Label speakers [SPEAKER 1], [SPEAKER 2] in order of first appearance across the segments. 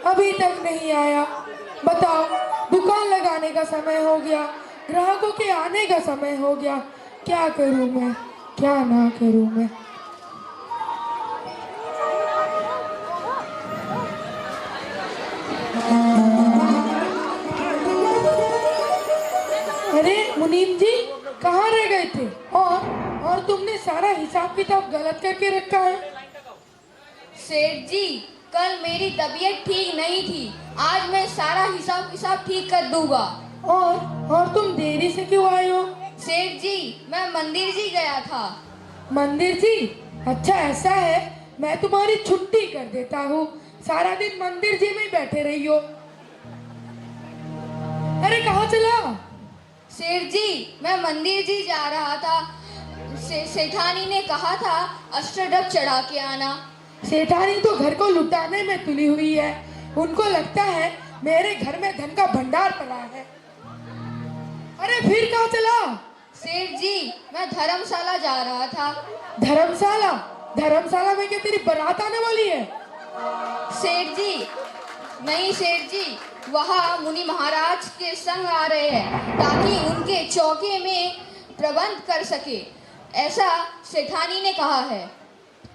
[SPEAKER 1] अभी तक नहीं आया। बताओ, दुकान लगाने का समय हो गया, ग्राहकों के आने का समय हो गया। क्या करूं मैं, क्या ना करूं मैं। अरे मुनीम जी, कहाँ रह गए थे? और तुमने सारा हिसाब किताब गलत करके रखा है।
[SPEAKER 2] सेठ जी, कल मेरी तबीयत ठीक नहीं थी। आज मैं सारा हिसाब किताब ठीक कर दूंगा।
[SPEAKER 1] और तुम देरी से क्यों आए हो?
[SPEAKER 2] सेठ जी, मैं मंदिर जी गया था।
[SPEAKER 1] मंदिर जी? अच्छा ऐसा है, मैं तुम्हारी छुट्टी कर देता हूँ। सारा दिन मंदिर जी में ही बैठे रही हो। अरे कहाँ चला?
[SPEAKER 2] सेठ जी, मैं मंदिर जी जा रहा था। सेठानी ने कहा था अष्टदक चढ़ा के आना।
[SPEAKER 1] सेठानी तो घर को लुटाने में तुली हुई है। उनको लगता है मेरे घर में धन का भंडार पड़ा है। अरे फिर कहाँ चला?
[SPEAKER 2] सेठ जी, मैं धर्मशाला जा रहा था।
[SPEAKER 1] धर्मशाला? धर्मशाला में क्या तेरी बारात आने वाली है?
[SPEAKER 2] सेठ जी, नहीं सेठ जी, वहाँ मुनि महाराज के संग आ रहे हैं ताकि उनके चौके में प्रबंध कर सके, ऐसा सेठानी ने कहा है।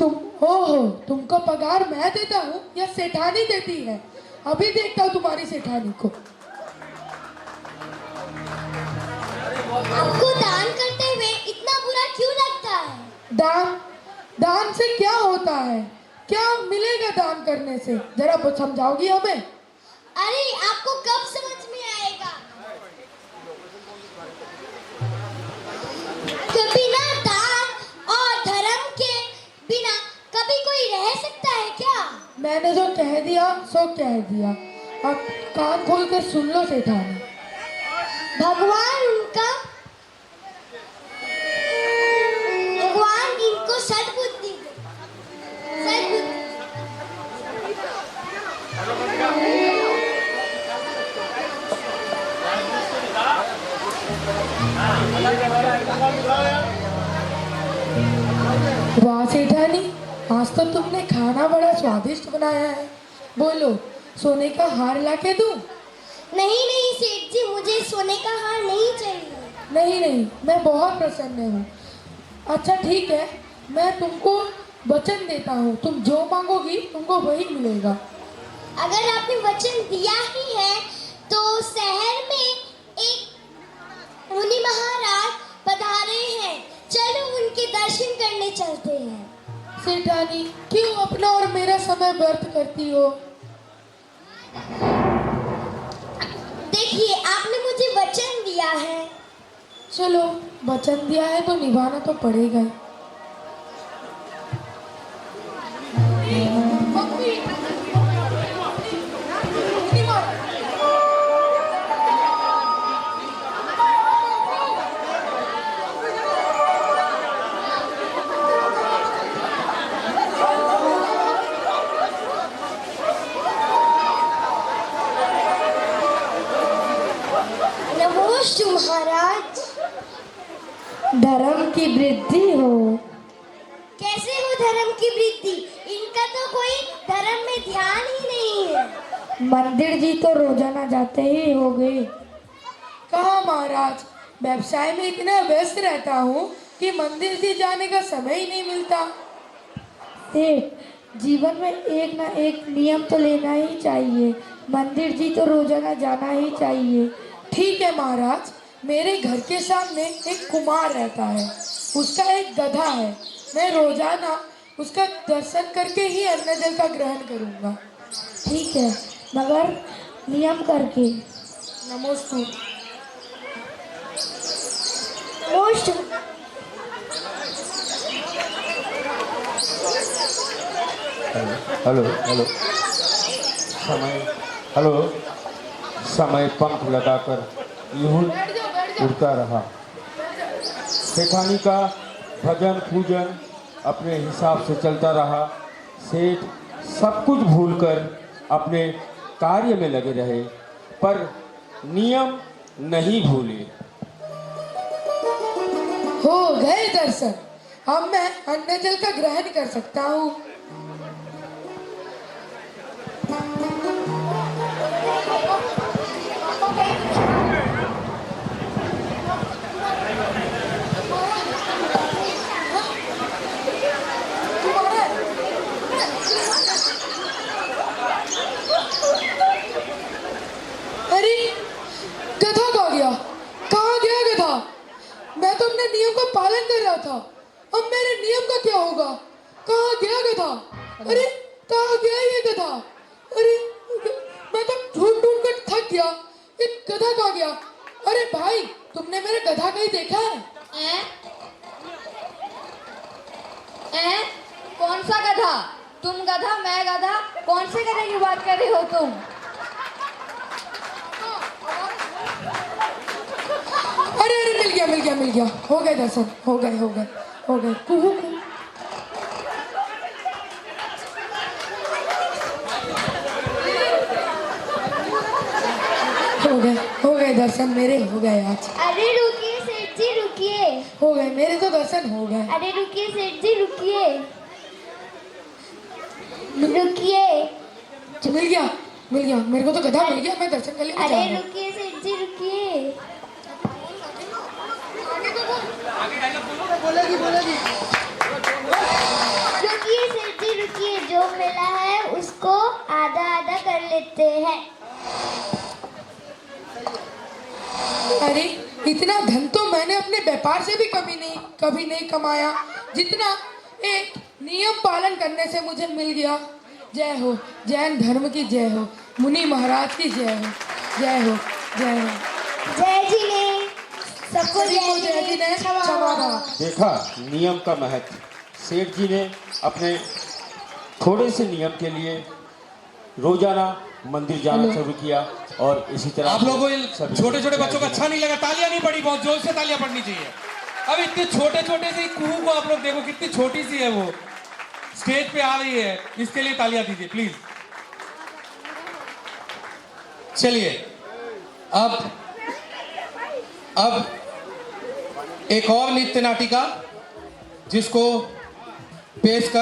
[SPEAKER 1] तुमको पगार मैं देता हूँ या सेठानी देती है? अभी देखता हूँ तुम्हारी सेठानी को।
[SPEAKER 3] आपको दान करते हुए इतना बुरा क्यों लगता है?
[SPEAKER 1] दान से क्या होता है? क्या मिलेगा दान करने से? जरा समझाओगी हमें?
[SPEAKER 3] अरे आपको कब समझ में आएगा? कभी ना दान और धर्म के बिना कभी कोई रह सकता है क्या?
[SPEAKER 1] मैंने जो कह दिया सो कह दिया। अब कान खोल कर सुन लो सेठानी।
[SPEAKER 3] भगवान इनको सद्बुद्धि दे।
[SPEAKER 1] वाह सेठानी, आज तो तुमने खाना बड़ा स्वादिष्ट बनाया है। बोलो, सोने का हार लाके दूं?
[SPEAKER 3] नहीं नहीं सेठ जी, मुझे सोने का हार नहीं चाहिए।
[SPEAKER 1] नहीं नहीं, मैं बहुत प्रसन्न हूँ। अच्छा ठीक है, मैं तुमको वचन देता हूँ, तुम जो मांगोगी तुमको वही मिलेगा।
[SPEAKER 3] अगर आपने वचन दिया ही है तो शहर में एक मुनि महाराज पधारे हैं, चलो उनके दर्शन करने चलते हैं।
[SPEAKER 1] सेठानी, क्यों अपना और मेरा समय व्यर्थ करती हो?
[SPEAKER 3] देखिए, आपने मुझे वचन दिया है।
[SPEAKER 1] चलो, वचन दिया है तो निभाना तो पड़ेगा ही।
[SPEAKER 3] नमोस्तु महाराज।
[SPEAKER 1] धर्म की वृद्धि हो।
[SPEAKER 3] कैसे हो धर्म की वृद्धि? इनका तो कोई धर्म में ध्यान ही नहीं है।
[SPEAKER 1] मंदिर जी तो रोजाना जाते ही हो गए। कहाँ महाराज, व्यवसाय में इतना व्यस्त रहता हूँ कि मंदिर जी जाने का समय ही नहीं मिलता। सेठ, जीवन में एक ना एक नियम तो लेना ही चाहिए। मंदिर जी तो रोजाना जाना ही चाहिए। ठीक है महाराज, मेरे घर के सामने एक कुमार रहता है, उसका एक गधा है। मैं रोजाना उसका दर्शन करके ही अन्न जल का ग्रहण करूँगा। ठीक है, मगर नियम करके। नमोस्तु।
[SPEAKER 3] नमोस्तु।
[SPEAKER 4] हेलो हेलो समय पंख लगाकर यूं उड़ता रहा। सेठानी का भजन पूजन अपने हिसाब से चलता रहा। सेठ सब कुछ भूलकर अपने कार्य में लगे रहे, पर नियम नहीं भूले।
[SPEAKER 1] हो गए दर्शन, अब मैं अन्न जल का ग्रहण कर सकता हूँ। था, अब मेरे नियम का क्या होगा? कहाँ गया गधा? अरे कहाँ गया ये गधा? अरे मैं तो ढूंढ ढूंढ कर थक गया, ये गधा कहाँ गया? अरे भाई, तुमने मेरे गधा कहीं देखा है?
[SPEAKER 2] कौन सा गधा? तुम गधा, मैं गधा, कौन से गधे की बात कर रहे हो तुम?
[SPEAKER 1] अरे अरे मिल गया, हो गए दर्शन, हो गए कुहू कुहू। हो गए दर्शन मेरे, हो गए आज।
[SPEAKER 3] अरे रुकिए सेठ जी, रुकिए।
[SPEAKER 1] हो गए मेरे तो दर्शन, हो गए।
[SPEAKER 3] अरे रुकिए सेठ जी, रुकिए।
[SPEAKER 1] मिल गया, मेरे को तो गधा मिल गया, मैं दर्शन कर लेके
[SPEAKER 3] अरे
[SPEAKER 1] जाऊंगा।
[SPEAKER 3] रुकिए सेठ जी, रुकिए। रुकिए सेठ जी, रुकिए। जो मिला है उसको आधा आधा कर लेते हैं।
[SPEAKER 1] अरे इतना धन तो मैंने अपने व्यापार से भी कभी नहीं कमाया, जितना एक नियम पालन करने से मुझे मिल गया। जय हो जैन धर्म की, जय हो मुनि महाराज की, जय हो जय हो जय हो।
[SPEAKER 3] जय जी ने सबको
[SPEAKER 1] जय जी ने क्षमा कहा।
[SPEAKER 4] देखा नियम का महत्व। सेठ जी ने अपने थोड़े से नियम के लिए रोजाना मंदिर जाना शुरू किया और इसी तरह
[SPEAKER 5] आप लोगों को छोटे छोटे बच्चों को अच्छा नहीं लगा? तालियां नहीं पड़ी, बहुत जोर से तालियां पड़नी चाहिए। अब इतने छोटे छोटे से कुहू को आप लोग देखो, कितनी छोटी सी है वो, स्टेज पे आ रही है, इसके लिए तालियां दीजिए प्लीज। चलिए अब एक और नृत्य नाटिका जिसको पेश कर